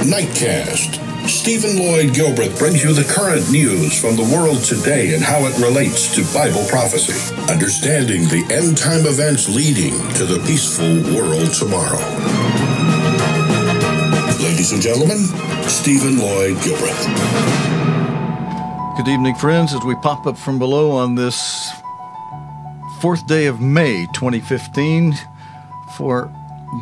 Nightcast. Stephen Lloyd Gilbreth brings you the current news from the world today and how it relates to Bible prophecy. Understanding the end-time events leading to the peaceful world tomorrow. Ladies and gentlemen, Stephen Lloyd Gilbreth. Good evening, friends, as we pop up from below on this 4th day of May 2015 for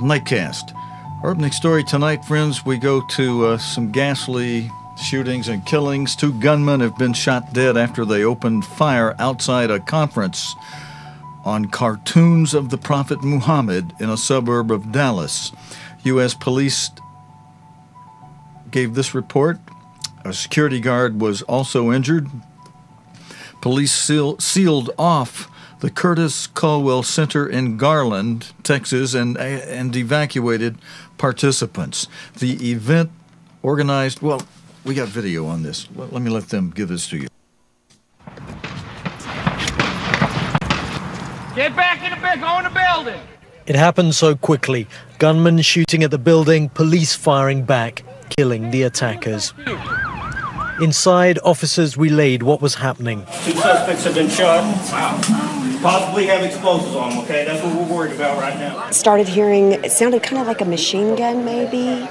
Nightcast. Our opening story tonight, friends, we go to some ghastly shootings and killings. 2 gunmen have been shot dead after they opened fire outside a conference on cartoons of the Prophet Muhammad in a suburb of Dallas. U.S. police gave this report. A security guard was also injured. Police sealed off the Curtis Caldwell Center in Garland, Texas, and evacuated participants. The event organized, well, we got video on this. Let me let them give this to you. Get back in the go in the building. It happened so quickly. Gunmen shooting at the building, police firing back, killing the attackers. Inside, officers relayed what was happening. 2 suspects have been shot. Possibly have explosives on them, okay? That's what we're worried about right now. Started hearing, it sounded kind of like a machine gun maybe,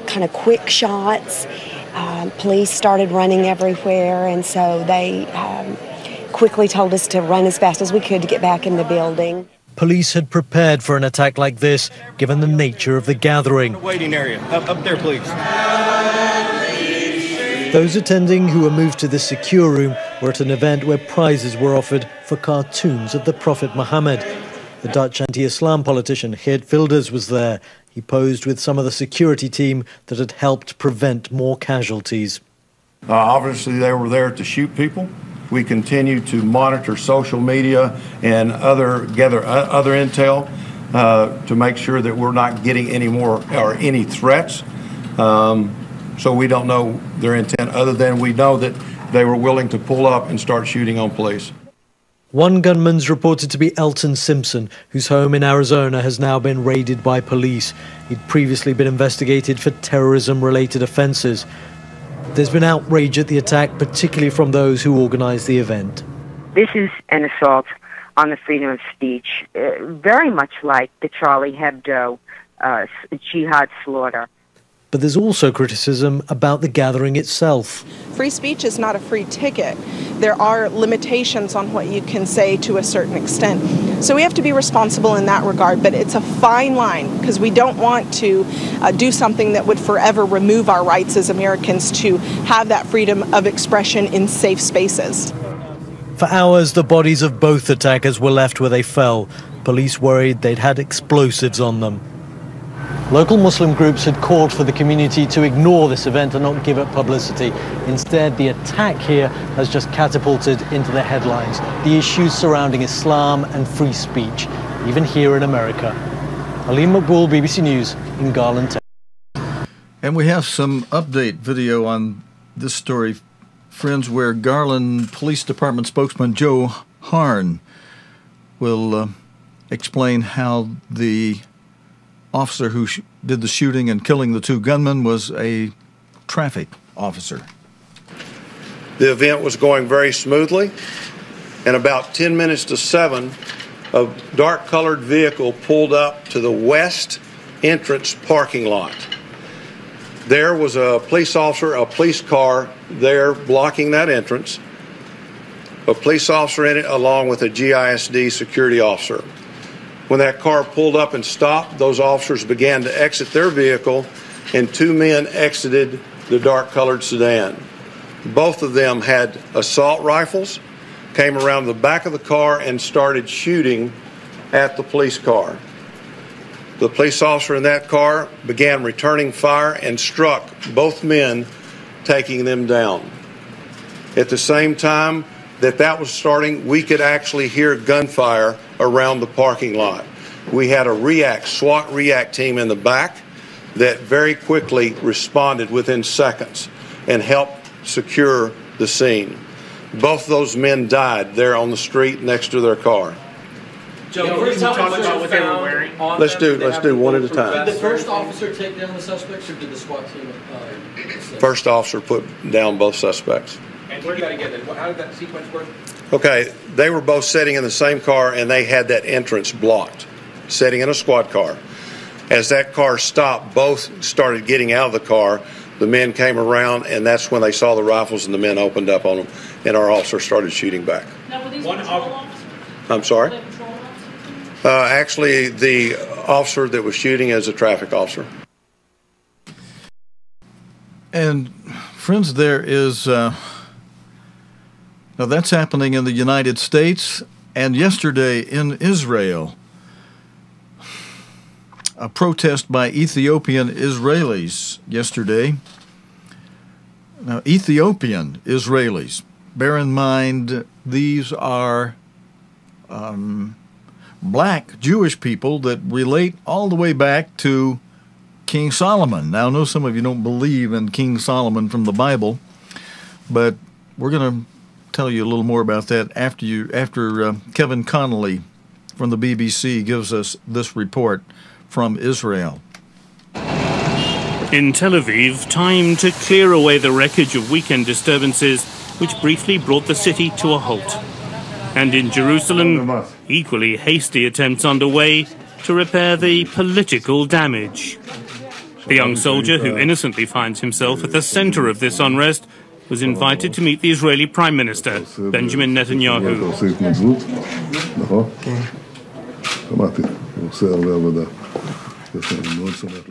kind of quick shots. Police started running everywhere, and so they quickly told us to run as fast as we could to get back in the building. Police had prepared for an attack like this, given the nature of the gathering. Waiting area. Up there, please. Those attending who were moved to the secure room were at an event where prizes were offered for cartoons of the Prophet Muhammad. The Dutch anti-Islam politician Geert Wilders was there. He posed with some of the security team that had helped prevent more casualties. Obviously, they were there to shoot people. We continue to monitor social media and gather other intel to make sure that we're not getting any more or any threats. So we don't know their intent, other than we know that they were willing to pull up and start shooting on police. One gunman's reported to be Elton Simpson, whose home in Arizona has now been raided by police. He'd previously been investigated for terrorism-related offences. There's been outrage at the attack, particularly from those who organised the event. This is an assault on the freedom of speech, very much like the Charlie Hebdo jihad slaughter. But there's also criticism about the gathering itself. Free speech is not a free ticket. There are limitations on what you can say to a certain extent. So we have to be responsible in that regard, but it's a fine line because we don't want to do something that would forever remove our rights as Americans to have that freedom of expression in safe spaces. For hours, the bodies of both attackers were left where they fell. Police worried they'd had explosives on them. Local Muslim groups had called for the community to ignore this event and not give it publicity. Instead, the attack here has just catapulted into the headlines the issues surrounding Islam and free speech, even here in America. Aleem Maqbool, BBC News, in Garland, Texas. And we have some update video on this story, friends, where Garland Police Department spokesman Joe Harn will explain how the officer who did the shooting and killing the 2 gunmen was a traffic officer. The event was going very smoothly, and about 10 minutes to 7, a dark-colored vehicle pulled up to the west entrance parking lot. There was a police officer, a police car there blocking that entrance, a police officer in it along with a GISD security officer. When that car pulled up and stopped, those officers began to exit their vehicle, and 2 men exited the dark-colored sedan. Both of them had assault rifles, came around the back of the car and started shooting at the police car. The police officer in that car began returning fire and struck both men, taking them down. At the same time that was starting, we could actually hear gunfire around the parking lot. We had a SWAT react team in the back that very quickly responded within seconds and helped secure the scene. Both of those men died there on the street next to their car. Joe, first talk about what they were wearing. Let's do one at a time. Did the first officer take down the suspects, or did the SWAT team? First officer put down both suspects. And where did that get? How did that sequence work? Okay, they were both sitting in the same car, and they had that entrance blocked, sitting in a squad car. As that car stopped, both started getting out of the car. The men came around, and that's when they saw the rifles, and the men opened up on them, and our officer started shooting back. Now, were these patrol officers? I'm sorry? Were they patrol officers? Actually, the officer that was shooting is a traffic officer. And, friends, there is... Now, that's happening in the United States, and yesterday in Israel, a protest by Ethiopian Israelis yesterday. Now, Ethiopian Israelis, bear in mind, these are black Jewish people that relate all the way back to King Solomon. Now, I know some of you don't believe in King Solomon from the Bible, but we're going to tell you a little more about that after Kevin Connolly from the BBC gives us this report from Israel. In Tel Aviv, time to clear away the wreckage of weekend disturbances which briefly brought the city to a halt. And in Jerusalem, equally hasty attempts underway to repair the political damage. The young soldier who innocently finds himself at the center of this unrest was invited to meet the Israeli Prime Minister, Benjamin Netanyahu.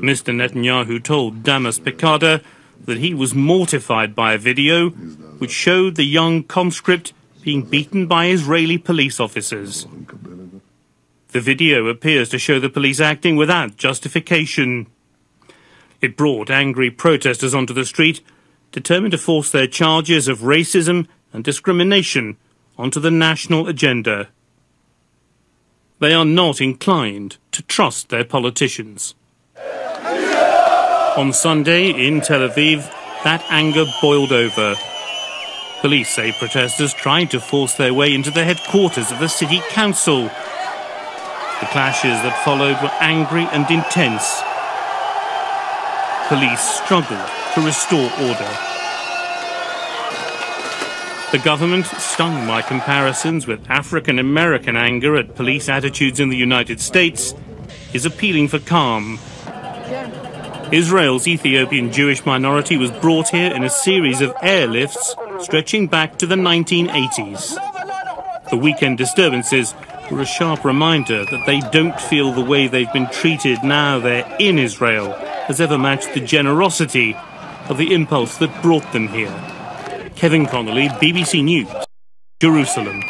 Mr. Netanyahu told Damas Pekada that he was mortified by a video which showed the young conscript being beaten by Israeli police officers. The video appears to show the police acting without justification. It brought angry protesters onto the street, determined to force their charges of racism and discrimination onto the national agenda. They are not inclined to trust their politicians. On Sunday in Tel Aviv, that anger boiled over. Police say protesters tried to force their way into the headquarters of the city council. The clashes that followed were angry and intense. Police struggled to restore order. The government, stung by comparisons with African American anger at police attitudes in the United States, is appealing for calm. Israel's Ethiopian Jewish minority was brought here in a series of airlifts stretching back to the 1980s. The weekend disturbances were a sharp reminder that they don't feel the way they've been treated now they're in Israel has ever matched the generosity of the impulse that brought them here. Kevin Connolly, BBC News, Jerusalem.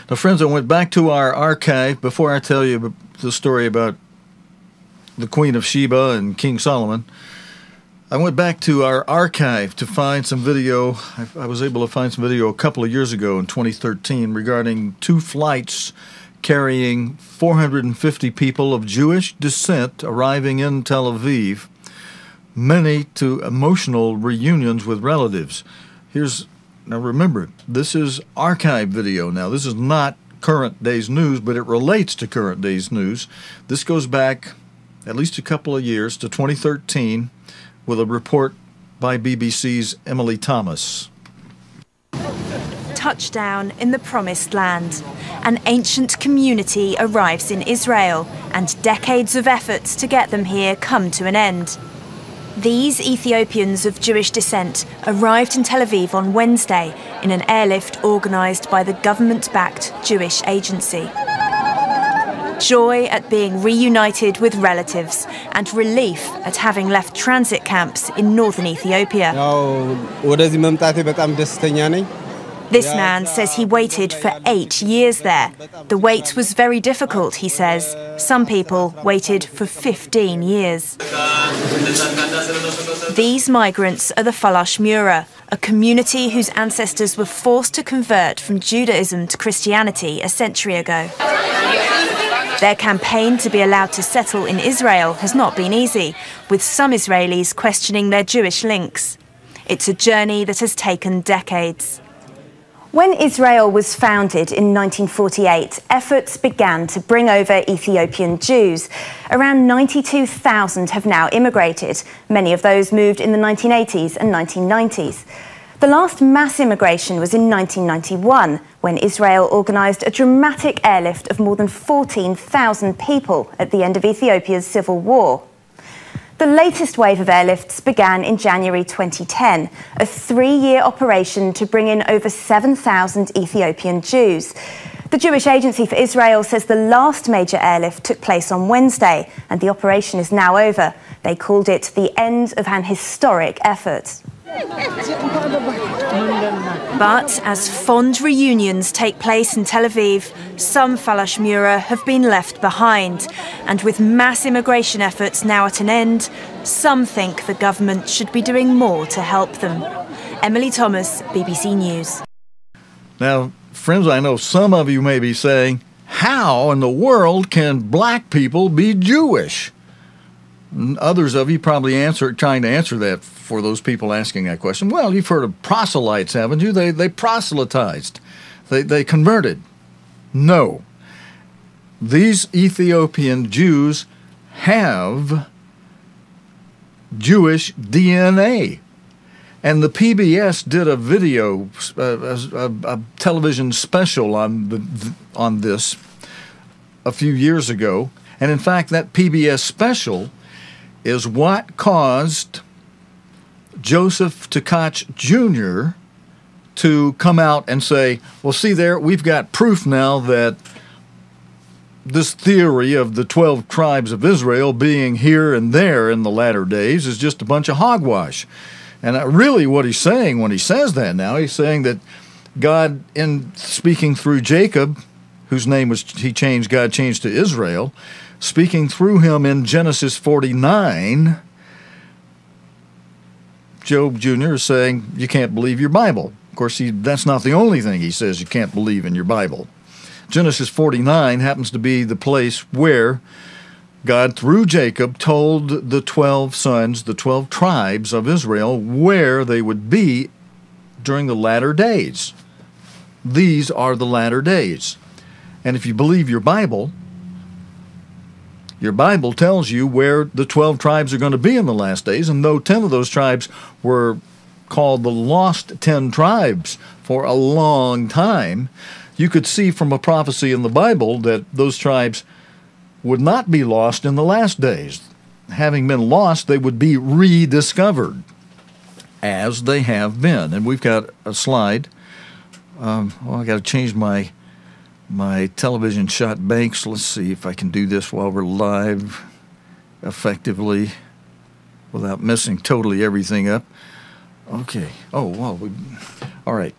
Now, friends, I went back to our archive before I tell you the story about the Queen of Sheba and King Solomon. I went back to our archive to find some video. I was able to find some video a couple of years ago in 2013 regarding two flights carrying 450 people of Jewish descent arriving in Tel Aviv, many to emotional reunions with relatives. Now remember, this is archive video now. This is not current day's news, but it relates to current day's news. This goes back at least a couple of years to 2013 with a report by BBC's Emily Thomas. Touchdown in the Promised Land. An ancient community arrives in Israel, and decades of efforts to get them here come to an end. These Ethiopians of Jewish descent arrived in Tel Aviv on Wednesday in an airlift organised by the government-backed Jewish agency. Joy at being reunited with relatives and relief at having left transit camps in northern Ethiopia. This man says he waited for 8 years there. The wait was very difficult, he says. Some people waited for 15 years. These migrants are the Falash Mura, a community whose ancestors were forced to convert from Judaism to Christianity a century ago. Their campaign to be allowed to settle in Israel has not been easy, with some Israelis questioning their Jewish links. It's a journey that has taken decades. When Israel was founded in 1948, efforts began to bring over Ethiopian Jews. Around 92,000 have now immigrated. Many of those moved in the 1980s and 1990s. The last mass immigration was in 1991, when Israel organised a dramatic airlift of more than 14,000 people at the end of Ethiopia's civil war. The latest wave of airlifts began in January 2010, a 3-year operation to bring in over 7,000 Ethiopian Jews. The Jewish Agency for Israel says the last major airlift took place on Wednesday, and the operation is now over. They called it the end of an historic effort. But as fond reunions take place in Tel Aviv, some Falash Mura have been left behind. And with mass immigration efforts now at an end, some think the government should be doing more to help them. Emily Thomas, BBC News. Now, friends, I know some of you may be saying, how in the world can black people be Jewish? And others of you probably trying to answer that for those people asking that question. Well, you've heard of proselytes, haven't you? They proselytized. They converted. No. These Ethiopian Jews have Jewish DNA. And the PBS did a video, a television special on this a few years ago. And in fact, that PBS special is what caused Joseph Tkach Jr. to come out and say, well, see there, we've got proof now that this theory of the 12 tribes of Israel being here and there in the latter days is just a bunch of hogwash. And really what he's saying when he says that now, he's saying that God, in speaking through Jacob, whose name was God changed to Israel, speaking through him in Genesis 49, Job Jr. is saying, you can't believe your Bible. Of course, that's not the only thing he says you can't believe in your Bible. Genesis 49 happens to be the place where God, through Jacob, told the 12 sons, the 12 tribes of Israel, where they would be during the latter days. These are the latter days. And if you believe your Bible tells you where the 12 tribes are going to be in the last days, and though 10 of those tribes were called the lost 10 tribes for a long time, you could see from a prophecy in the Bible that those tribes would not be lost in the last days. Having been lost, they would be rediscovered, as they have been. And we've got a slide. I got to change my television shot banks. Let's see if I can do this while we're live effectively without messing totally everything up. Okay. Oh, well, all right.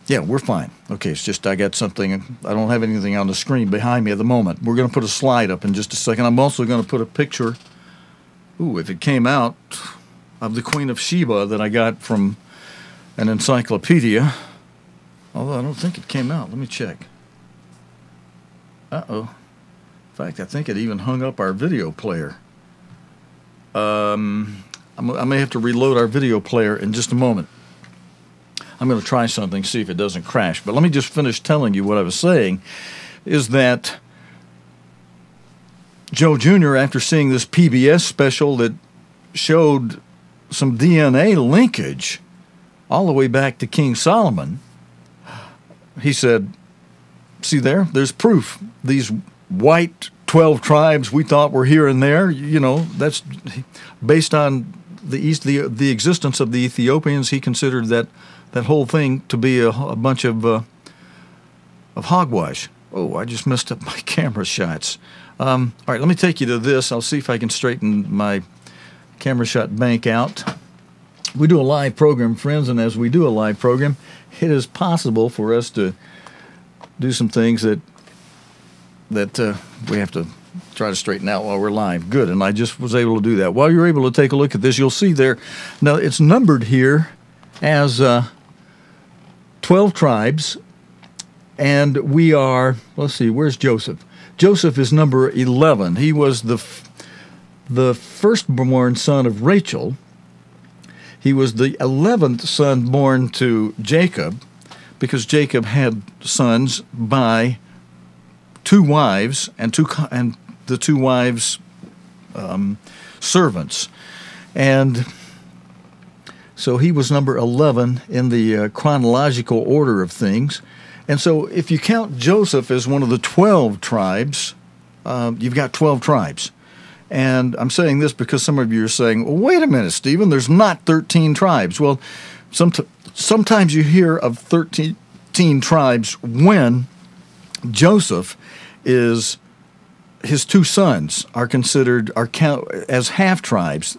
Yeah, we're fine. Okay, it's just I got something. I don't have anything on the screen behind me at the moment. We're going to put a slide up in just a second. I'm also going to put a picture, if it came out, of the Queen of Sheba that I got from an encyclopedia. Although I don't think it came out. Let me check. Uh-oh. In fact, I think it even hung up our video player. I may have to reload our video player in just a moment. I'm going to try something, see if it doesn't crash. But let me just finish telling you what I was saying, is that Joe Jr., after seeing this PBS special that showed some DNA linkage all the way back to King Solomon, he said, see there's proof. These white 12 tribes we thought were here and there, that's based on the existence of the Ethiopians. He considered that whole thing to be a bunch of hogwash. Oh, I just messed up my camera shots. All right, let me take you to this. I'll see if I can straighten my camera shot bank out. We do a live program, friends, and as we do a live program, it is possible for us to do some things that we have to try to straighten out while we're live. Good, and I just was able to do that. While you're able to take a look at this, you'll see there. Now, it's numbered here as 12 tribes, and we are, let's see, where's Joseph? Joseph is number 11. He was the firstborn son of Rachel. He was the 11th son born to Jacob, because Jacob had sons by 2 wives and the 2 wives' servants. And so he was number 11 in the chronological order of things. And so if you count Joseph as one of the 12 tribes, you've got 12 tribes. And I'm saying this because some of you are saying, well, wait a minute, Stephen, there's not 13 tribes. Well, sometimes you hear of 13 tribes when Joseph is, his 2 sons are considered, count as half tribes.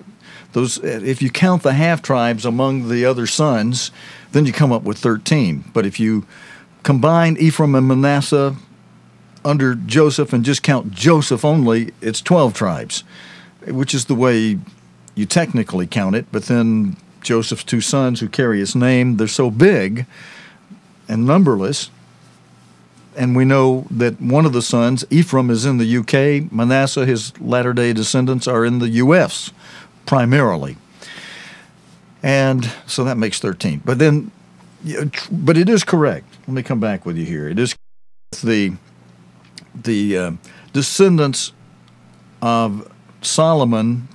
Those, if you count the half tribes among the other sons, then you come up with 13. But if you combine Ephraim and Manasseh under Joseph and just count Joseph only, it's 12 tribes, which is the way you technically count it. But then Joseph's 2 sons who carry his name, they're so big and numberless. And we know that one of the sons, Ephraim, is in the UK. Manasseh, his latter-day descendants, are in the U.S. primarily. And so that makes 13. But it is correct. Let me come back with you here. It is the descendants of Solomon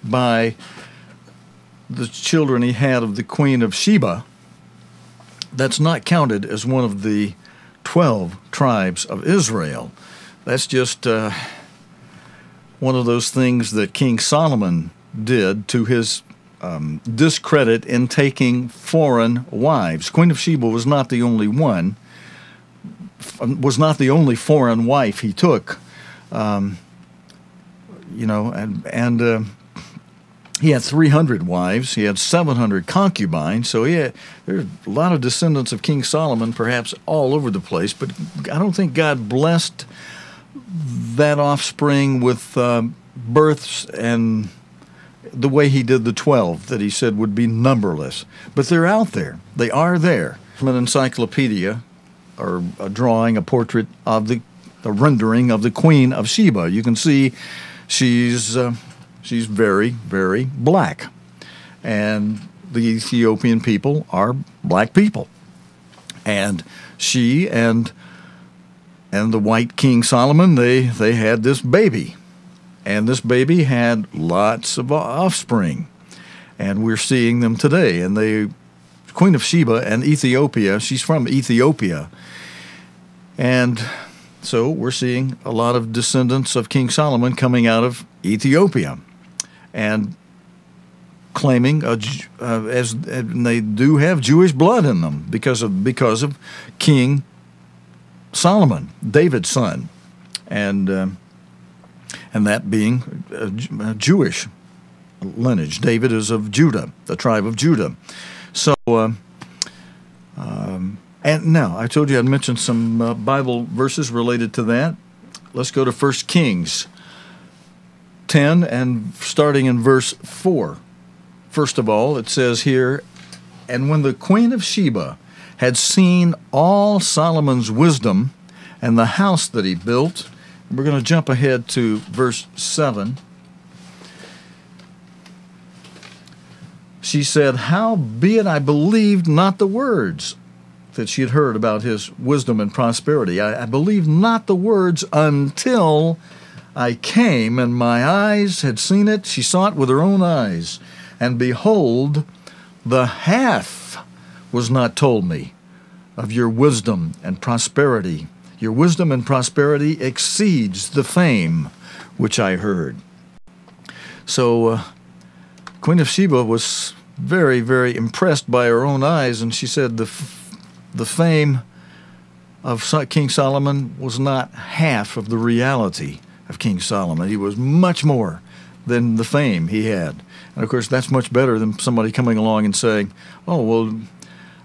by the children he had of the Queen of Sheba. That's not counted as one of the 12 tribes of Israel. That's just one of those things that King Solomon did to his discredit in taking foreign wives. Queen of Sheba was not the only one, was not the only foreign wife he took, and he had 300 wives. He had 700 concubines. So there's a lot of descendants of King Solomon, perhaps all over the place. But I don't think God blessed that offspring with births and the way he did the 12 that he said would be numberless. But they're out there. They are there. From an encyclopedia, or a drawing, a portrait of a rendering of the Queen of Sheba. You can see she's very, very black. And the Ethiopian people are black people. And she and the white King Solomon, they had this baby. And this baby had lots of offspring. And we're seeing them today. And the Queen of Sheba and Ethiopia, she's from Ethiopia. And so we're seeing a lot of descendants of King Solomon coming out of Ethiopia and claiming and they do have Jewish blood in them because of King Solomon, David's son, and that being a Jewish lineage. David is of Judah, the tribe of Judah. So, and now I told you I'd mention some Bible verses related to that. Let's go to 1 Kings 10 and starting in verse 4. First of all, it says here, "And when the Queen of Sheba had seen all Solomon's wisdom and the house that he built," we're going to jump ahead to verse 7. She said, "Howbeit I believed not the words," that she had heard about his wisdom and prosperity. I believed not the words until I came, and my eyes had seen it. She saw it with her own eyes. And behold, the half was not told me of your wisdom and prosperity. Your wisdom and prosperity exceeds the fame which I heard. So Queen of Sheba was very, very impressed by her own eyes, and she said the fame of King Solomon was not half of the reality of King Solomon. He was much more than the fame he had. And of course, that's much better than somebody coming along and saying, "Oh, well,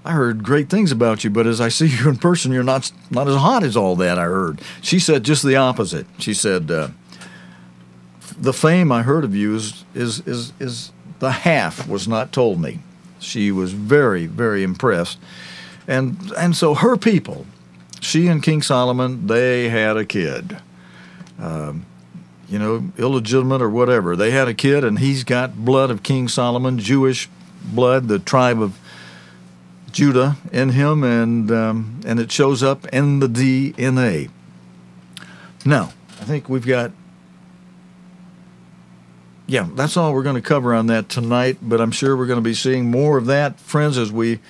I heard great things about you, but as I see you in person, you're not as hot as all that I heard." She said just the opposite. She said, "The fame I heard of you is the half was not told me." She was very, very impressed. And so her people, she and King Solomon, they had a kid. Illegitimate or whatever. They had a kid, and he's got blood of King Solomon, Jewish blood, the tribe of Judah in him, and it shows up in the DNA. Now, I think we've got, that's all we're going to cover on that tonight, but I'm sure we're going to be seeing more of that, friends, as we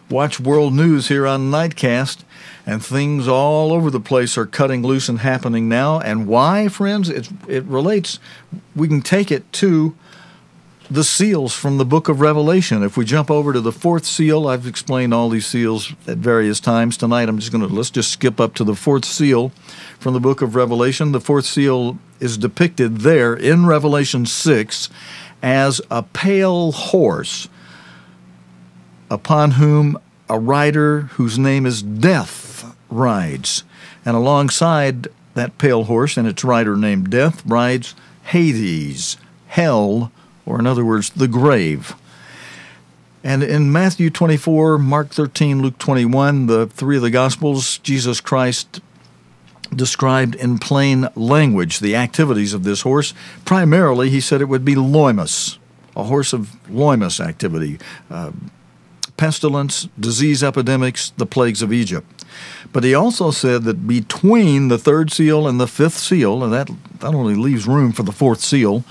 watch world news here on Nightcast, and things all over the place are cutting loose and happening now. And why, friends? It relates, we can take it to the seals from the book of Revelation. If we jump over to the fourth seal, I've explained all these seals at various times. Tonight let's just skip up to the fourth seal from the book of Revelation. The fourth seal is depicted there in Revelation 6 as a pale horse, upon whom a rider whose name is Death rides. And alongside that pale horse and its rider named Death rides Hades, hell, or in other words, the grave. And in Matthew 24, Mark 13, Luke 21, the three of the Gospels, Jesus Christ described in plain language the activities of this horse. Primarily, he said it would be loimus, a horse of loimus activity, pestilence, disease epidemics, the plagues of Egypt. But he also said that between the third seal and the fifth seal, and that only leaves room for the fourth seal,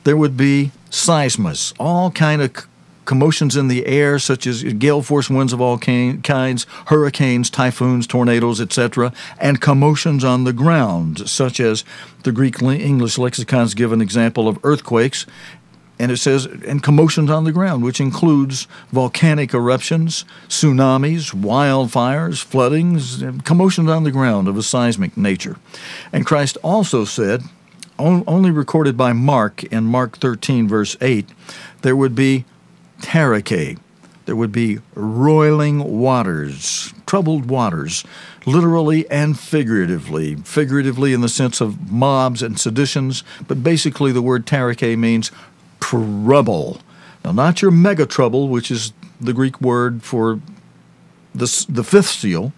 there would be seismus, all kind of commotions in the air, such as gale force winds of all kinds, hurricanes, typhoons, tornadoes, etc., and commotions on the ground, such as the Greek English lexicons give an example of earthquakes, and it says, and commotions on the ground, which includes volcanic eruptions, tsunamis, wildfires, floodings, commotions on the ground of a seismic nature. And Christ also said, only recorded by Mark in Mark 13, verse 8, there would be tereke, there would be roiling waters, troubled waters, literally and figuratively. Figuratively in the sense of mobs and seditions, but basically the word tereke means trouble. Now, not your mega trouble, which is the Greek word for the fifth seal,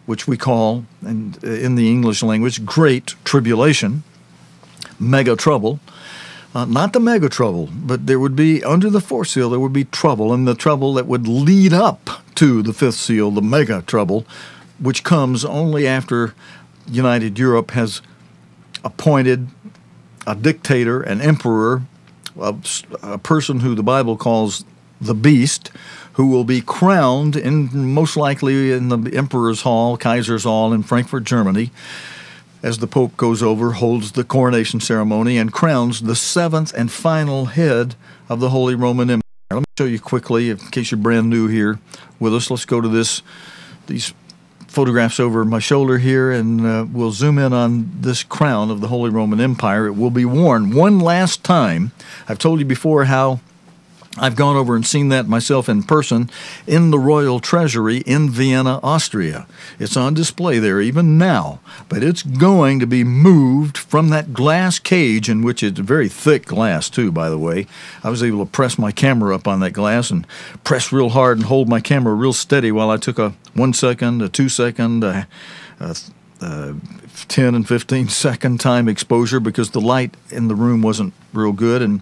which we call, in the English language, great tribulation. Mega trouble, not the mega trouble, but there would be, under the fourth seal, there would be trouble, and the trouble that would lead up to the fifth seal, the mega trouble, which comes only after United Europe has appointed a dictator, an emperor, a person who the Bible calls the beast, who will be crowned most likely in the Emperor's Hall, Kaiser's Hall in Frankfurt, Germany, as the Pope goes over, holds the coronation ceremony, and crowns the seventh and final head of the Holy Roman Empire. Let me show you quickly, in case you're brand new here with us. Let's go to these photographs over my shoulder here, and we'll zoom in on this crown of the Holy Roman Empire. It will be worn one last time. I've told you before how I've gone over and seen that myself in person in the Royal Treasury in Vienna, Austria. It's on display there even now, but it's going to be moved from that glass cage, in which it's very thick glass too, by the way. I was able to press my camera up on that glass and press real hard and hold my camera real steady while I took a 1 second, a 2 second, 10 and 15 second time exposure, because the light in the room wasn't real good and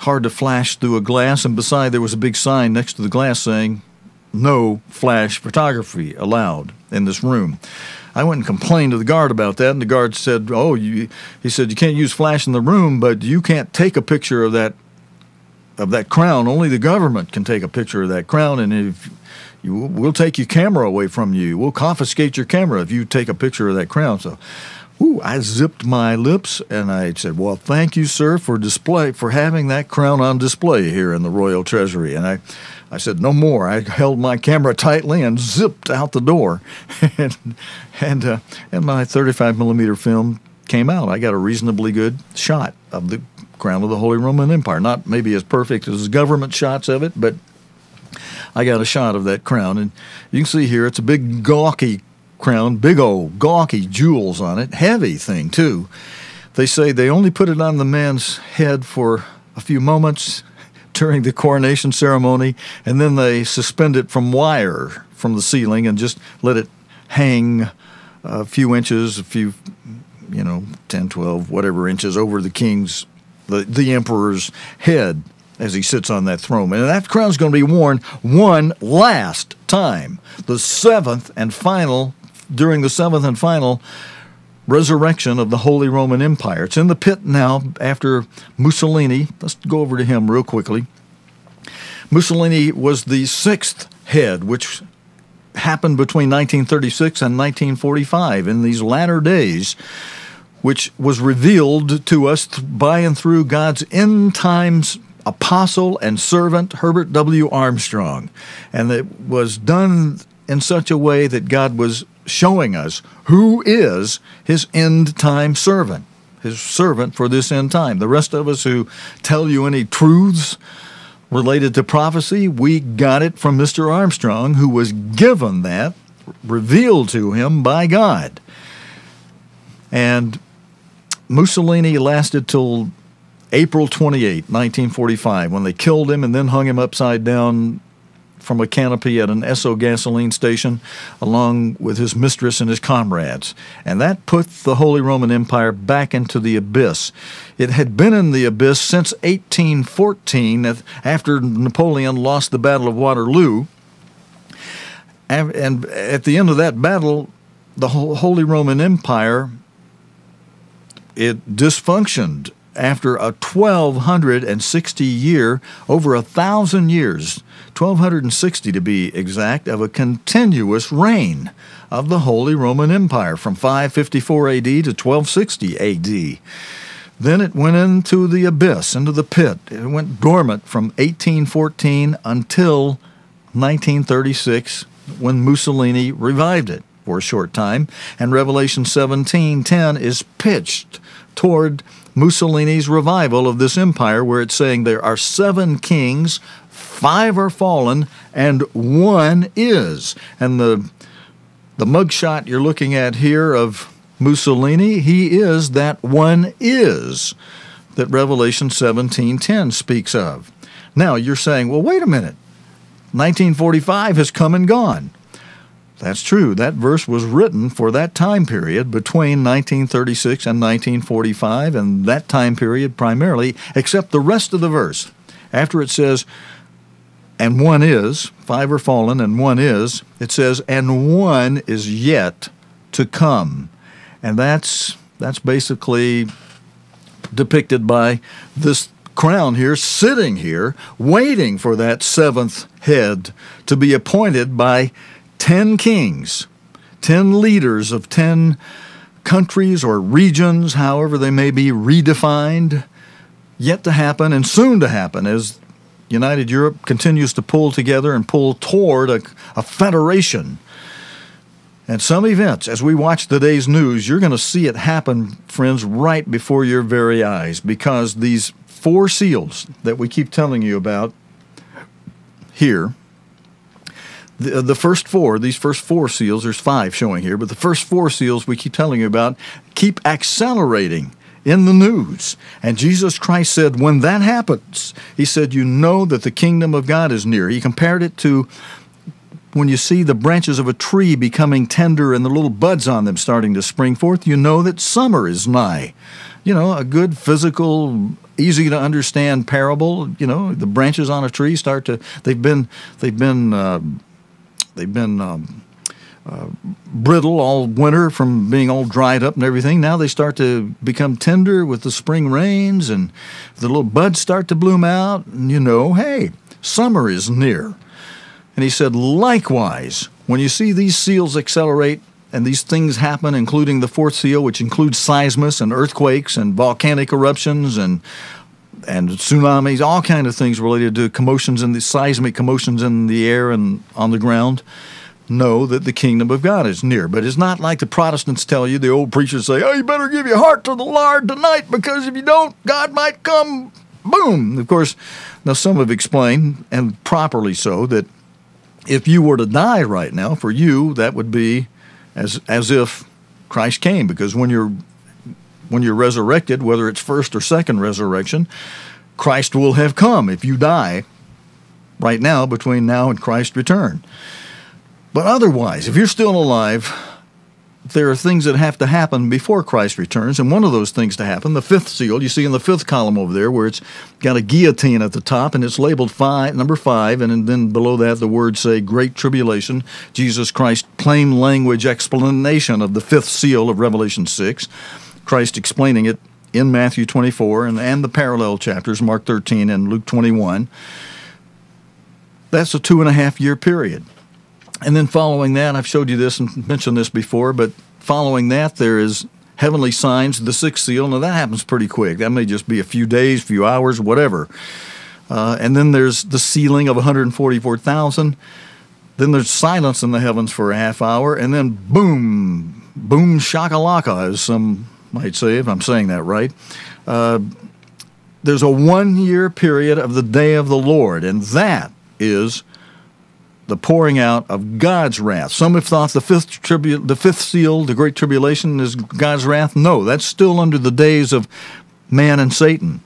hard to flash through a glass, and beside there was a big sign next to the glass saying, "No flash photography allowed in this room." I went and complained to the guard about that, and the guard said, he said, "You can't use flash in the room, but you can't take a picture of that crown. Only the government can take a picture of that crown, and if we'll take your camera away from you. We'll confiscate your camera if you take a picture of that crown." So I zipped my lips, and I said, "Well, thank you, sir, for having that crown on display here in the Royal Treasury." And I said, "No more." I held my camera tightly and zipped out the door, and my 35 millimeter film came out. I got a reasonably good shot of the crown of the Holy Roman Empire. Not maybe as perfect as government shots of it, but I got a shot of that crown, and you can see here it's a big gawky crown, big old gawky jewels on it, heavy thing too. They say they only put it on the man's head for a few moments during the coronation ceremony, and then they suspend it from wire from the ceiling and just let it hang a few inches, 10, 12, whatever inches over the king's, the emperor's head. as he sits on that throne. And that crown's going to be worn one last time, during the seventh and final resurrection of the Holy Roman Empire. It's in the pit now after Mussolini. Let's go over to him real quickly. Mussolini was the sixth head, which happened between 1936 and 1945 in these latter days, which was revealed to us by and through God's end times apostle and servant, Herbert W. Armstrong. And it was done in such a way that God was showing us who is his end-time servant, his servant for this end time. The rest of us who tell you any truths related to prophecy, we got it from Mr. Armstrong, who was given that, revealed to him by God. And Mussolini lasted till April 28, 1945, when they killed him and then hung him upside down from a canopy at an Esso gasoline station, along with his mistress and his comrades. And that put the Holy Roman Empire back into the abyss. It had been in the abyss since 1814, after Napoleon lost the Battle of Waterloo. And at the end of that battle, the Holy Roman Empire, it dysfunctioned after a 1,260 year, over 1,000 years, 1,260 to be exact, of a continuous reign of the Holy Roman Empire from 554 AD to 1260 AD. Then it went into the abyss, into the pit. It went dormant from 1814 until 1936, when Mussolini revived it for a short time. And Revelation 17:10 is pitched toward Mussolini's revival of this empire, where it's saying there are 7 kings, 5 are fallen, and 1 is. And the mugshot you're looking at here of Mussolini, he is that 1 is that Revelation 17:10 speaks of. Now you're saying, well, wait a minute. 1945 has come and gone. That's true. That verse was written for that time period between 1936 and 1945, and that time period primarily, except the rest of the verse. After it says, and 1 is, 5 are fallen, and 1 is, it says, and 1 is yet to come. And that's basically depicted by this crown here, sitting here, waiting for that 7th head to be appointed by 10 kings, 10 leaders of 10 countries or regions, however they may be redefined, yet to happen and soon to happen as United Europe continues to pull together and pull toward a federation. And some events, as we watch today's news, you're going to see it happen, friends, right before your very eyes, because these 4 seals that we keep telling you about here, the first 4, these first 4 seals, there's 5 showing here, but the first 4 seals we keep telling you about keep accelerating in the news. And Jesus Christ said, when that happens, he said, you know that the kingdom of God is near. He compared it to when you see the branches of a tree becoming tender and the little buds on them starting to spring forth, you know that summer is nigh. You know, a good physical, easy to understand parable. You know, the branches on a tree start to, they've been brittle all winter from being all dried up and everything. Now they start to become tender with the spring rains, and the little buds start to bloom out, and you know, hey, summer is near. And he said, likewise, when you see these seals accelerate and these things happen, including the 4th seal, which includes seismus and earthquakes and volcanic eruptions and tsunamis, all kinds of things related to commotions and the seismic commotions in the air and on the ground, know that the kingdom of God is near. But it's not like the Protestants tell you, the old preachers say, oh, you better give your heart to the Lord tonight, because if you don't, God might come, boom. Of course, now some have explained, and properly so, that if you were to die right now, for you, that would be as if Christ came, because when you're resurrected, whether it's first or second resurrection, Christ will have come if you die right now, between now and Christ's return. But otherwise, if you're still alive, there are things that have to happen before Christ returns, and one of those things to happen, the fifth seal, you see in the fifth column over there where it's got a guillotine at the top, and it's labeled number 5, and then below that the words say Great Tribulation, Jesus Christ plain language explanation of the fifth seal of Revelation 6, Christ explaining it in Matthew 24 and the parallel chapters, Mark 13 and Luke 21. That's a 2.5-year period. And then following that, I've showed you this and mentioned this before, but following that there is heavenly signs, the sixth seal. Now that happens pretty quick. That may just be a few days, few hours, whatever. And then there's the sealing of 144,000. Then there's silence in the heavens for a half hour. And then boom, boom shakalaka, as some might say, if I'm saying that right. There's a 1-year period of the day of the Lord, and that is the pouring out of God's wrath. Some have thought the fifth seal, the Great Tribulation, is God's wrath. No, that's still under the days of man and Satan.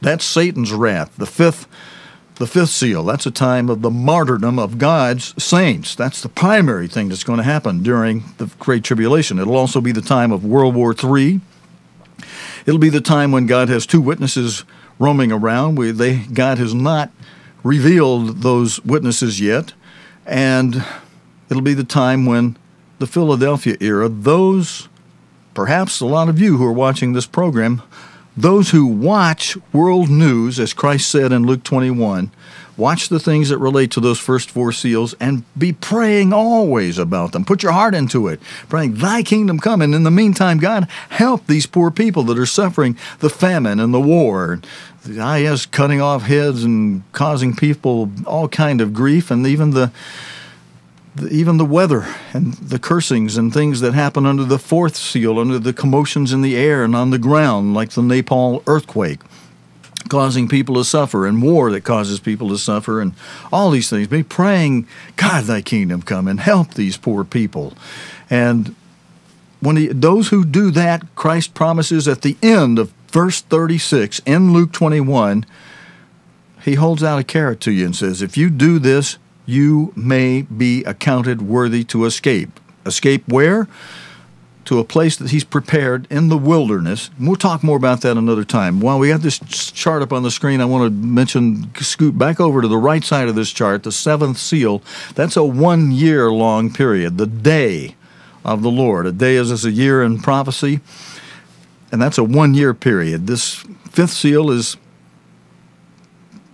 That's Satan's wrath. The fifth seal, that's a time of the martyrdom of God's saints. That's the primary thing that's going to happen during the Great Tribulation. It'll also be the time of World War III. It'll be the time when God has 2 witnesses roaming around. God has not revealed those witnesses yet. And it'll be the time when the Philadelphia era, those, perhaps a lot of you who are watching this program, those who watch world news, as Christ said in Luke 21, watch the things that relate to those first 4 seals and be praying always about them. Put your heart into it, praying, thy kingdom come. And in the meantime, God, help these poor people that are suffering the famine and the war, the IS cutting off heads and causing people all kind of grief, and even the weather and the cursings and things that happen under the 4th seal, under the commotions in the air and on the ground, like the Nepal earthquake, causing people to suffer, and war that causes people to suffer, and all these things. Be praying, God, thy kingdom come, and help these poor people. And those who do that, Christ promises at the end of verse 36 in Luke 21, he holds out a carrot to you and says, if you do this, you may be accounted worthy to escape. Escape where? To a place that he's prepared in the wilderness. And we'll talk more about that another time. While we got this chart up on the screen, I want to scoot back over to the right side of this chart, the 7th seal. That's a 1-year-long period, the day of the Lord. A day is a year in prophecy, and that's a 1-year period. This 5th seal is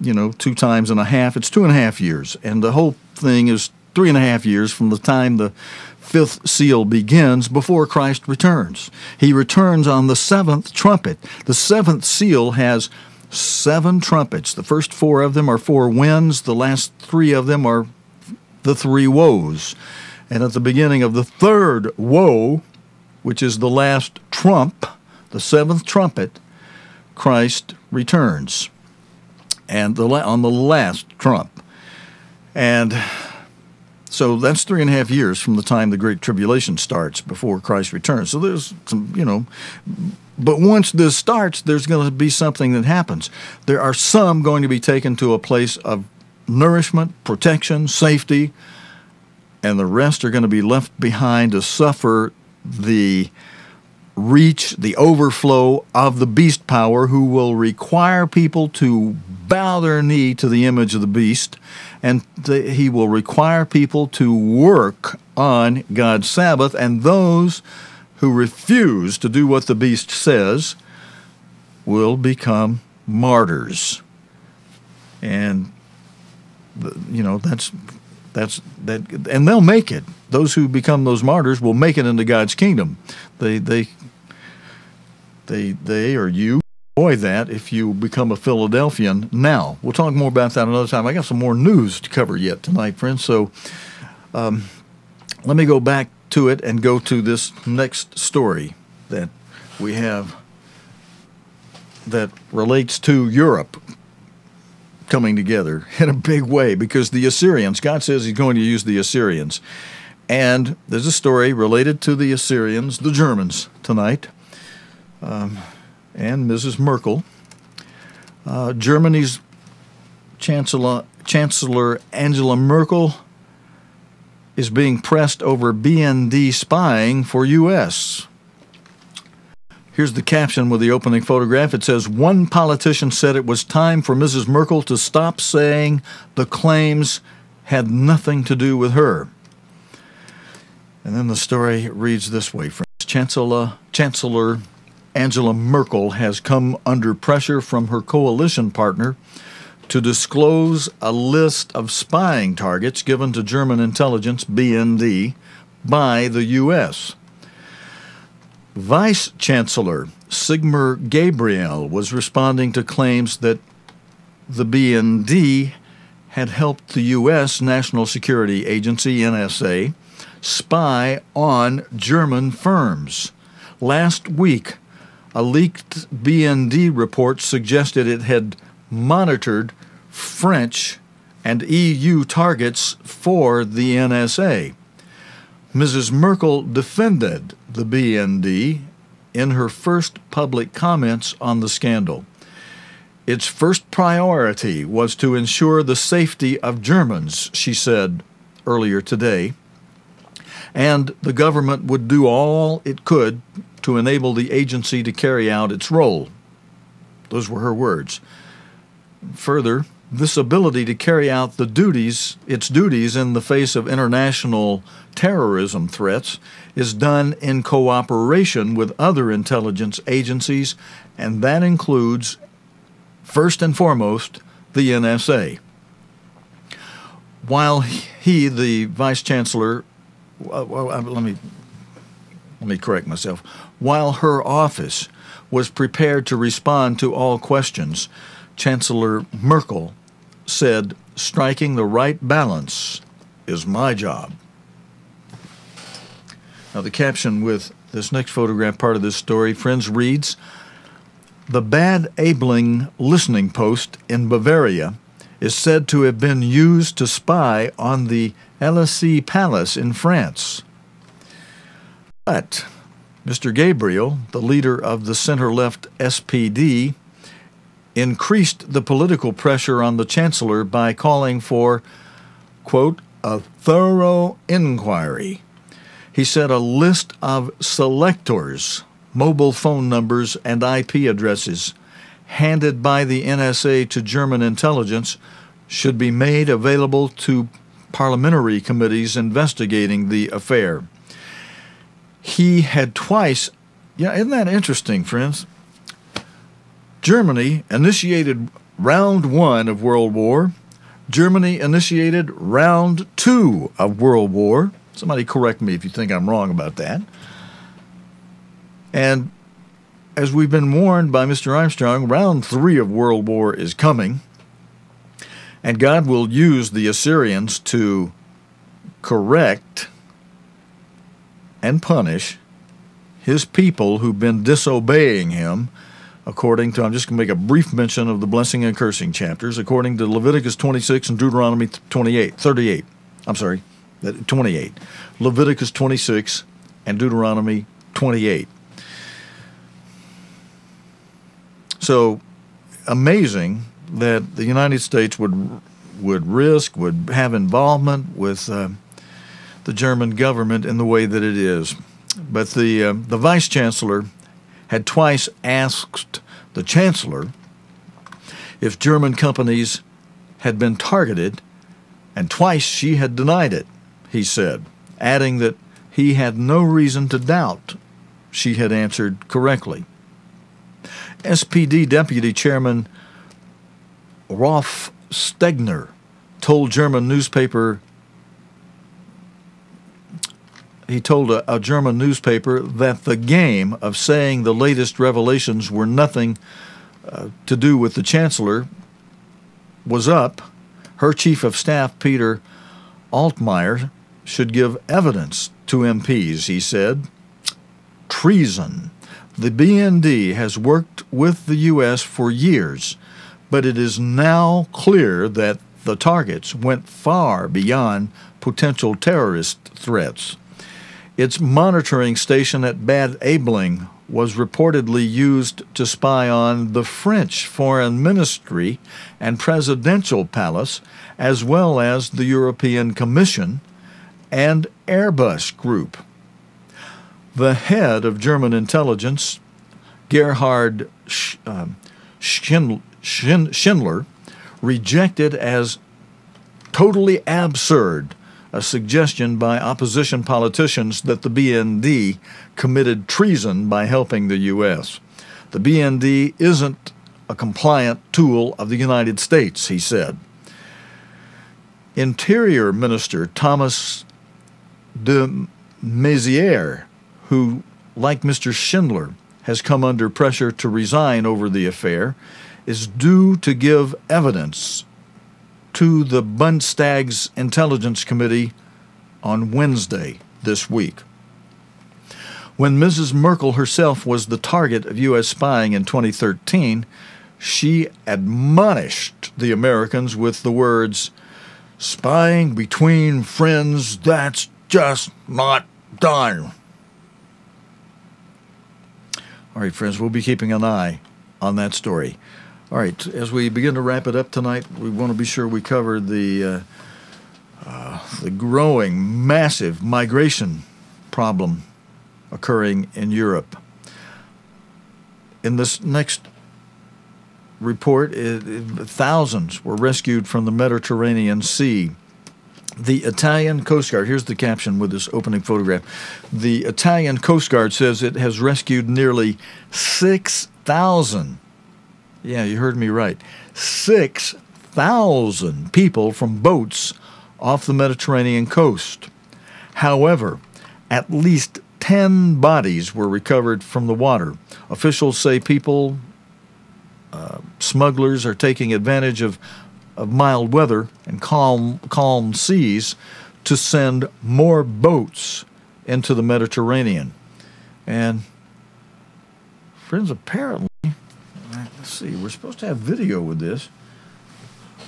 2 times and a half. It's 2.5 years. And the whole thing is 3.5 years from the time the 5th seal begins before Christ returns. He returns on the 7th trumpet. The 7th seal has 7 trumpets. The first 4 of them are 4 winds. The last 3 of them are the 3 woes. And at the beginning of the 3rd woe, which is the last trump, the 7th trumpet, Christ returns. And on the last trump. And so that's 3.5 years from the time the Great Tribulation starts before Christ returns. So there's some, but once this starts, there's going to be something that happens. There are some going to be taken to a place of nourishment, protection, safety, and the rest are going to be left behind to suffer the overflow of the beast power, who will require people to bow their knee to the image of the beast, and he will require people to work on God's Sabbath, and those who refuse to do what the beast says will become martyrs. And that's and they'll make it. Those who become those martyrs will make it into God's kingdom. They or you enjoy that if you become a Philadelphian now. We'll talk more about that another time. I got some more news to cover yet tonight, friends. So let me go back to it and go to this next story that we have that relates to Europe coming together in a big way, because the Assyrians, God says he's going to use the Assyrians. And there's a story related to the Assyrians, the Germans, tonight. And Mrs. Merkel, Germany's Chancellor Angela Merkel, is being pressed over BND spying for U.S. Here's the caption with the opening photograph. It says, one politician said it was time for Mrs. Merkel to stop saying the claims had nothing to do with her. And then the story reads this way, friends. Chancellor Angela Merkel has come under pressure from her coalition partner to disclose a list of spying targets given to German intelligence, BND, by the U.S. Vice Chancellor Sigmar Gabriel was responding to claims that the BND had helped the U.S. National Security Agency, NSA, spy on German firms. Last week, a leaked BND report suggested it had monitored French and EU targets for the NSA. Mrs. Merkel defended the BND in her first public comments on the scandal. Its first priority was to ensure the safety of Germans, she said earlier today, and the government would do all it could to enable the agency to carry out its role. Those were her words. Further, this ability to carry out its duties in the face of international terrorism threats is done in cooperation with other intelligence agencies, and that includes, first and foremost, the NSA. While he, the Vice Chancellor, let me correct myself. While her office was prepared to respond to all questions, Chancellor Merkel said, striking the right balance is my job. Now, the caption with this next photograph, part of this story, friends, reads, the Bad Aibling listening post in Bavaria is said to have been used to spy on the Élysée Palace in France. But Mr. Gabriel, the leader of the center-left SPD, increased the political pressure on the chancellor by calling for, quote, a thorough inquiry. He said a list of selectors, mobile phone numbers, and IP addresses handed by the NSA to German intelligence should be made available to parliamentary committees investigating the affair. He had twice, isn't that interesting, friends? Germany initiated round 1 of World War. Germany initiated round 2 of World War. Somebody correct me if you think I'm wrong about that. And as we've been warned by Mr. Armstrong, round 3 of World War is coming. And God will use the Assyrians to correct and punish his people who've been disobeying him, according to, I'm just going to make a brief mention of the blessing and cursing chapters, according to Leviticus 26 and Deuteronomy 28. Leviticus 26 and Deuteronomy 28. So, amazing that the United States would have involvement with the German government in the way that it is. But the Vice Chancellor had twice asked the Chancellor if German companies had been targeted, and twice she had denied it, he said, adding that he had no reason to doubt she had answered correctly. SPD Deputy Chairman Rolf Stegner told a German newspaper that the game of saying the latest revelations were nothing to do with the Chancellor was up. Her Chief of Staff, Peter Altmaier, should give evidence to MPs, he said. Treason. The BND has worked with the U.S. for years, but it is now clear that the targets went far beyond potential terrorist threats. Its monitoring station at Bad Aibling was reportedly used to spy on the French Foreign Ministry and Presidential Palace, as well as the European Commission and Airbus Group. The head of German intelligence, Gerhard Schindler, rejected as totally absurd a suggestion by opposition politicians that the BND committed treason by helping the U.S. The BND isn't a compliant tool of the United States, he said. Interior Minister Thomas de Maizière, who, like Mr. Schindler, has come under pressure to resign over the affair, is due to give evidence to the Bundestag's Intelligence Committee on Wednesday this week. When Mrs. Merkel herself was the target of U.S. spying in 2013, she admonished the Americans with the words, "Spying between friends, that's just not done." All right, friends, we'll be keeping an eye on that story. All right, as we begin to wrap it up tonight, we want to be sure we cover the growing, massive migration problem occurring in Europe. In this next report, thousands were rescued from the Mediterranean Sea. The Italian Coast Guard, here's the caption with this opening photograph. The Italian Coast Guard says it has rescued nearly 6,000. Yeah, you heard me right. 6,000 people from boats off the Mediterranean coast. However, at least 10 bodies were recovered from the water. Officials say smugglers are taking advantage of mild weather and calm seas to send more boats into the Mediterranean. And, friends, apparently, let's see, we're supposed to have video with this,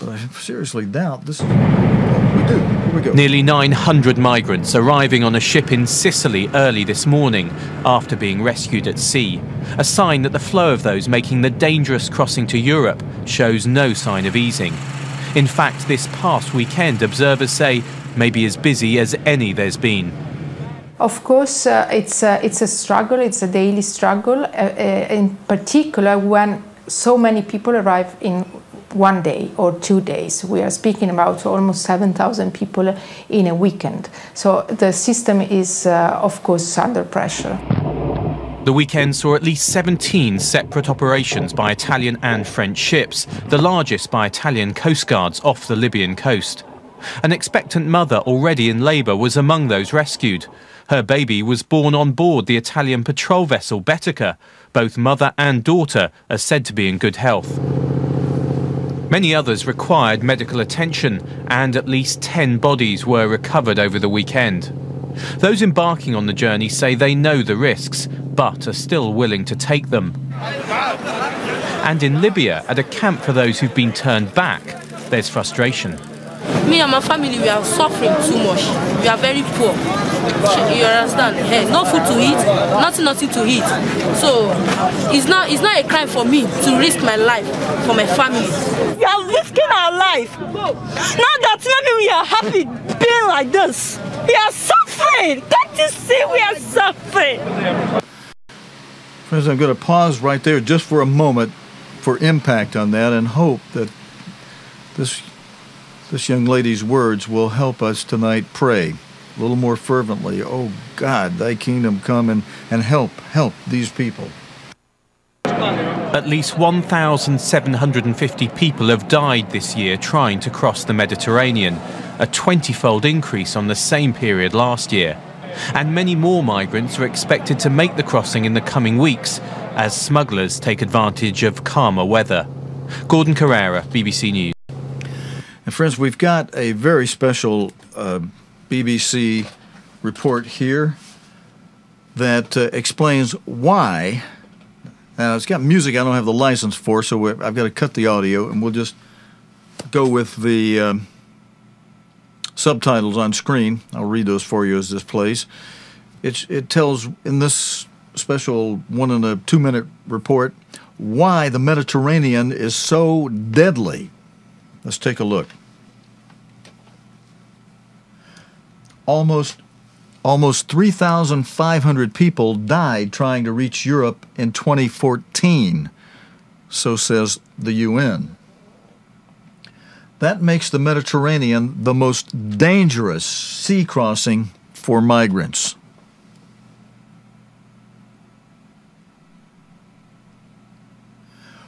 but I seriously doubt this is... Oh, we do. Here we go. Nearly 900 migrants arriving on a ship in Sicily early this morning after being rescued at sea. A sign that the flow of those making the dangerous crossing to Europe shows no sign of easing. In fact, this past weekend, observers say, may be as busy as any there's been. Of course, it's a struggle, it's a daily struggle, in particular when so many people arrive in one day or 2 days. We are speaking about almost 7,000 people in a weekend. So the system is, of course, under pressure. The weekend saw at least 17 separate operations by Italian and French ships, the largest by Italian coast guards off the Libyan coast. An expectant mother already in labour was among those rescued. Her baby was born on board the Italian patrol vessel Betica. Both mother and daughter are said to be in good health. Many others required medical attention, and at least 10 bodies were recovered over the weekend. Those embarking on the journey say they know the risks, but are still willing to take them. And in Libya, at a camp for those who've been turned back, there's frustration. Me and my family, we are suffering too much. We are very poor. You understand? Hey, no food to eat, nothing to eat. So it's not a crime for me to risk my life for my family. We are risking our life. Now that maybe we are happy being like this. We are suffering. Can't you see we are suffering? Friends, I'm going to pause right there just for a moment for impact on that and hope that this young lady's words will help us tonight pray a little more fervently. Oh God, thy kingdom come and help these people. At least 1,750 people have died this year trying to cross the Mediterranean, a 20-fold increase on the same period last year. And many more migrants are expected to make the crossing in the coming weeks as smugglers take advantage of calmer weather. Gordon Carrera, BBC News. And friends, we've got a very special BBC report here that explains why. Now, it's got music I don't have the license for, so I've got to cut the audio, and we'll just go with the subtitles on screen. I'll read those for you as this plays. It tells, in this special 1 and a 2 minute report, why the Mediterranean is so deadly. Let's take a look. almost 3,500 people died trying to reach Europe in 2014, so says the UN. That makes the Mediterranean the most dangerous sea crossing for migrants.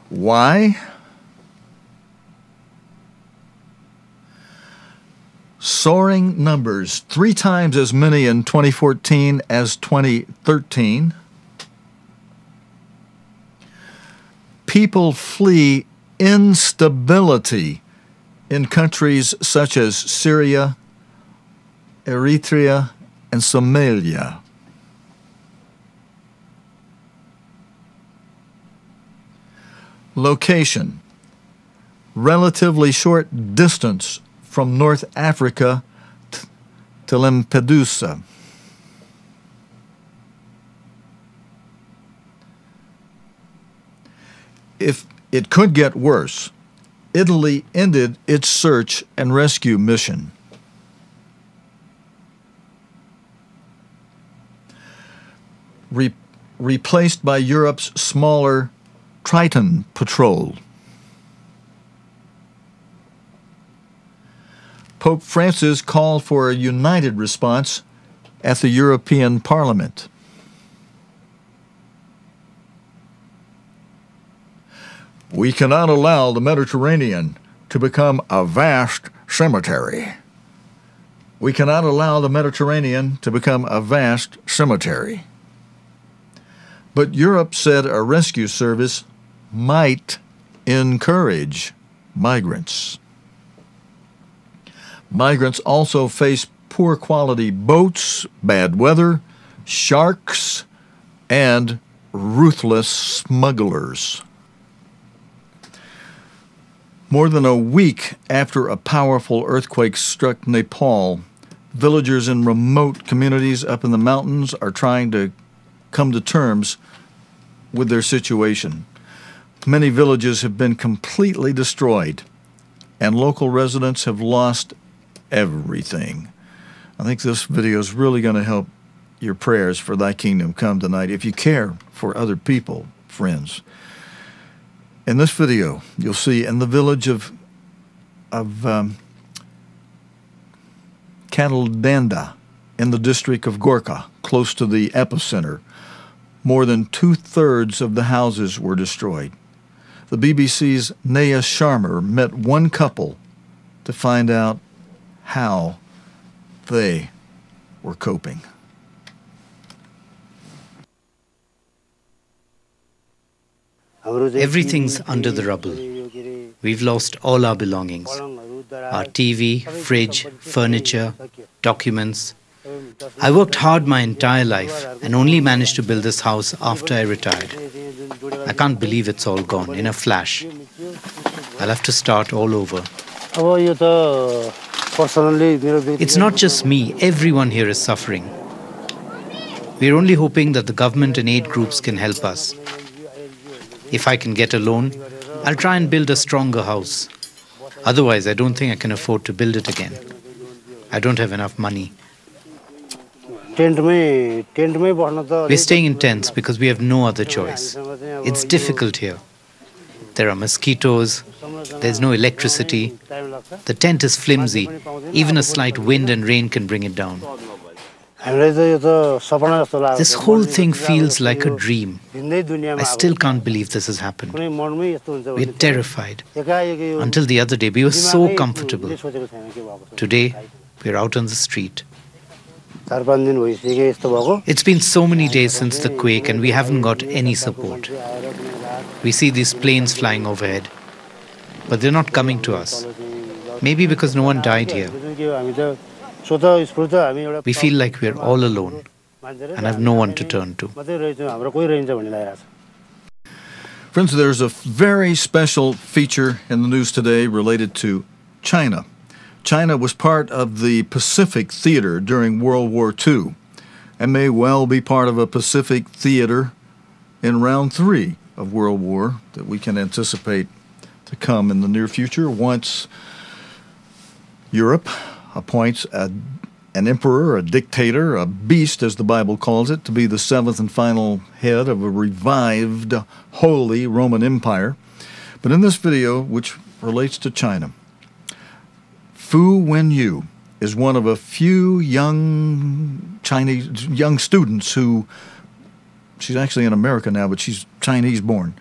Why? Soaring numbers, 3 times as many in 2014 as 2013. People flee instability in countries such as Syria, Eritrea, and Somalia. Location: relatively short distance from North Africa to Lampedusa. If it could get worse, Italy ended its search and rescue mission. Replaced by Europe's smaller Triton patrol. Pope Francis called for a united response at the European Parliament. We cannot allow the Mediterranean to become a vast cemetery. We cannot allow the Mediterranean to become a vast cemetery. But Europe said a rescue service might encourage migrants. Migrants also face poor quality boats, bad weather, sharks, and ruthless smugglers. More than a week after a powerful earthquake struck Nepal, villagers in remote communities up in the mountains are trying to come to terms with their situation. Many villages have been completely destroyed, and local residents have lost everything. I think this video is really going to help your prayers for thy kingdom come tonight if you care for other people, friends. In this video, you'll see in the village of Kataldanda in the district of Gorkha, close to the epicenter, more than 2/3 of the houses were destroyed. The BBC's Naya Sharma met one couple to find out how they were coping. Everything's under the rubble. We've lost all our belongings. Our TV, fridge, furniture, documents. I worked hard my entire life and only managed to build this house after I retired. I can't believe it's all gone in a flash. I'll have to start all over. It's not just me, everyone here is suffering. We're only hoping that the government and aid groups can help us. If I can get a loan, I'll try and build a stronger house. Otherwise, I don't think I can afford to build it again. I don't have enough money. We're staying in tents because we have no other choice. It's difficult here. There are mosquitoes, there's no electricity, the tent is flimsy, even a slight wind and rain can bring it down. This whole thing feels like a dream. I still can't believe this has happened. We're terrified. Until the other day, we were so comfortable. Today, we're out on the street. It's been so many days since the quake and we haven't got any support. We see these planes flying overhead, but they're not coming to us. Maybe because no one died here. We feel like we're all alone and have no one to turn to. Friends, there's a very special feature in the news today related to China. China was part of the Pacific Theater during World War II and may well be part of a Pacific Theater in round 3 of World War that we can anticipate to come in the near future once Europe appoints an emperor, a dictator, a beast, as the Bible calls it, to be the seventh and final head of a revived, holy Roman Empire. But in this video, which relates to China, Fu Wenyu is one of a few young students who, she's actually in America now, but she's Chinese born.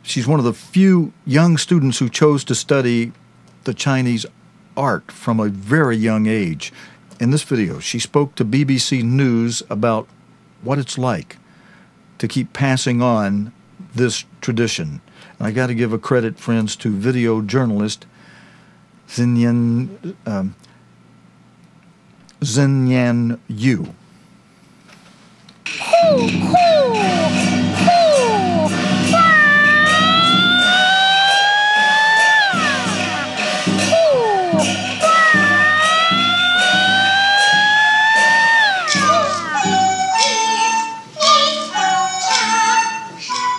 She's one of the few young students who chose to study the Chinese art from a very young age. In this video, she spoke to BBC News about what it's like to keep passing on this tradition. And I got to give a credit, friends, to video journalist Xinyan Yu.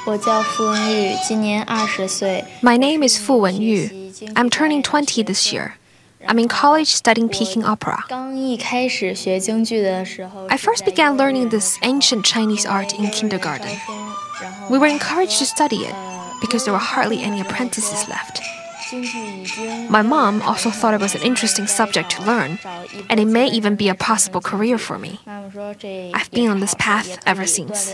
我叫傅文玉，今年20岁。 My name is Fu Wenyu. I'm turning 20 this year. I'm in college studying Peking Opera. 刚一开始学京剧的时候， I first began learning this ancient Chinese art in kindergarten. We were encouraged to study it because there were hardly any apprentices left. My mom also thought it was an interesting subject to learn, and it may even be a possible career for me. I've been on this path ever since.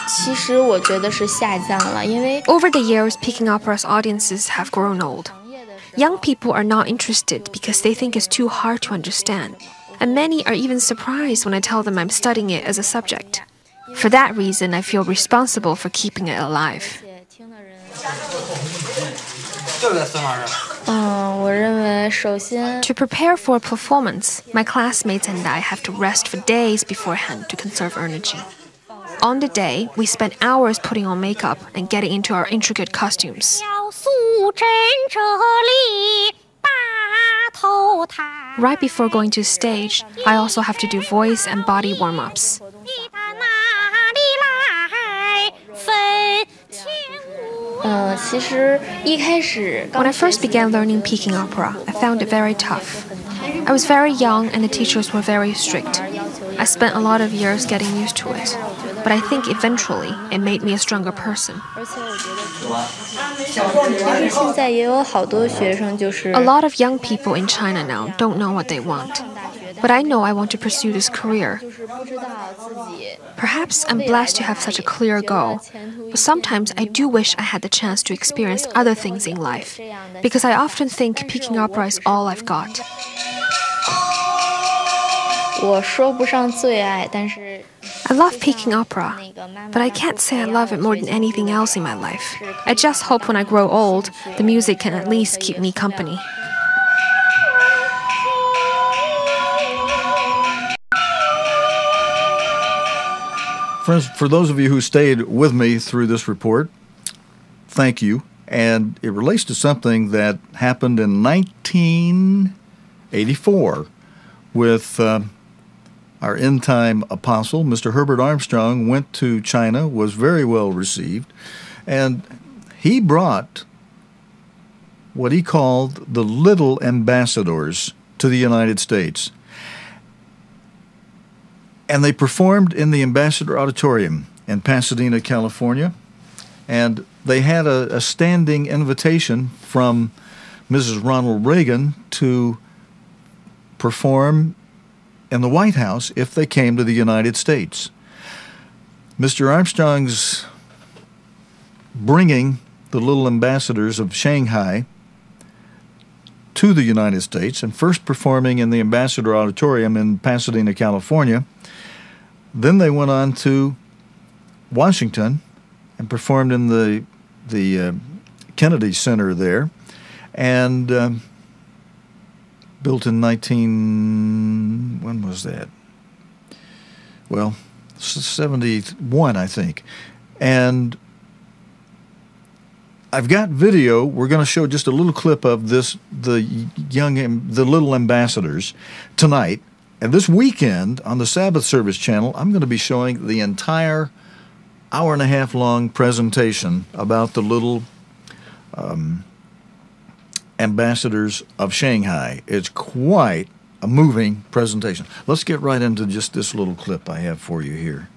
其实我觉得是下降了，因为 Over the years, Peking Opera's audiences have grown old. Young people are not interested because they think it's too hard to understand, and many are even surprised when I tell them I'm studying it as a subject. For that reason, I feel responsible for keeping it alive. 我认为首先 To prepare for a performance, my classmates and I have to rest for days beforehand to conserve energy. On the day, we spend hours putting on makeup and getting into our intricate costumes. Right before going to stage, I also have to do voice and body warm-ups. When I first began learning Peking Opera, I found it very tough. I was very young and the teachers were very strict. I spent a lot of years getting used to it, but I think eventually it made me a stronger person. A lot of young people in China now don't know what they want, but I know I want to pursue this career. Perhaps I'm blessed to have such a clear goal, but sometimes I do wish I had the chance to experience other things in life, because I often think Peking Opera is all I've got. I love Peking Opera, but I can't say I love it more than anything else in my life. I just hope when I grow old, the music can at least keep me company. Friends, for those of you who stayed with me through this report, thank you. And it relates to something that happened in 1984 with our end-time apostle, Mr. Herbert Armstrong, went to China, was very well received, and he brought what he called the little ambassadors to the United States. And they performed in the Ambassador Auditorium in Pasadena, California, and they had a standing invitation from Mrs. Ronald Reagan to perform in the White House if they came to the United States. Mr. Armstrong's bringing the little ambassadors of Shanghai to the United States and first performing in the Ambassador Auditorium in Pasadena, California. Then they went on to Washington and performed in the Kennedy Center there, and built in when was that? Well, 71, I think. And I've got video. We're going to show just a little clip of the little ambassadors tonight. And this weekend on the Sabbath Service channel, I'm going to be showing the entire hour-and-a-half long presentation about the little Ambassadors of Shanghai. It's quite a moving presentation. Let's get right into just this little clip I have for you here.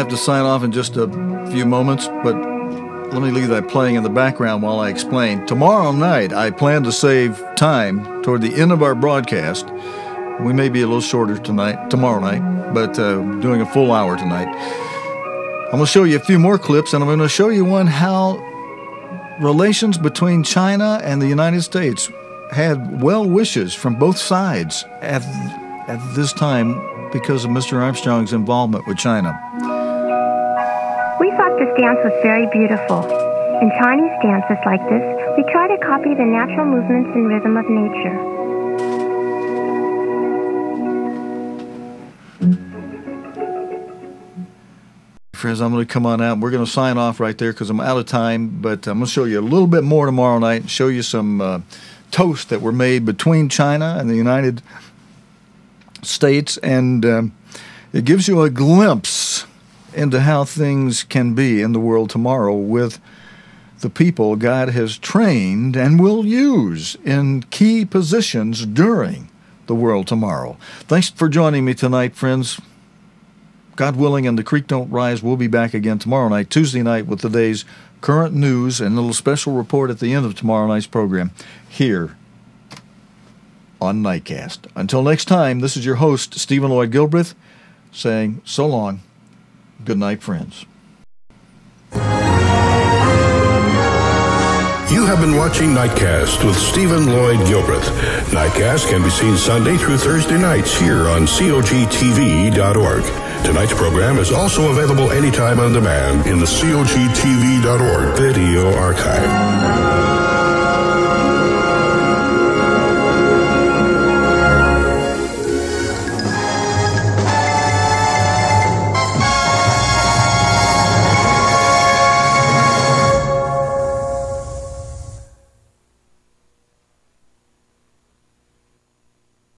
To sign off in just a few moments, but let me leave that playing in the background while I explain. Tomorrow night, I plan to save time toward the end of our broadcast. We may be a little shorter tomorrow night, but doing a full hour tonight. I'm going to show you a few more clips, and I'm going to show you one how relations between China and the United States had well wishes from both sides at this time because of Mr. Armstrong's involvement with China. We thought this dance was very beautiful. In Chinese dances like this, we try to copy the natural movements and rhythm of nature. Friends, I'm going to come on out. We're going to sign off right there because I'm out of time, but I'm going to show you a little bit more tomorrow night and show you some toasts that were made between China and the United States, and it gives you a glimpse into how things can be in the world tomorrow with the people God has trained and will use in key positions during the world tomorrow. Thanks for joining me tonight, friends. God willing, and the creek don't rise, we'll be back again tomorrow night, Tuesday night, with the day's current news and a little special report at the end of tomorrow night's program here on Nightcast. Until next time, this is your host, Stephen Lloyd Gilbreth, saying so long. Good night, friends. You have been watching Nightcast with Stephen Lloyd Gilbreth. Nightcast can be seen Sunday through Thursday nights here on COGTV.org. Tonight's program is also available anytime on demand in the COGTV.org video archive.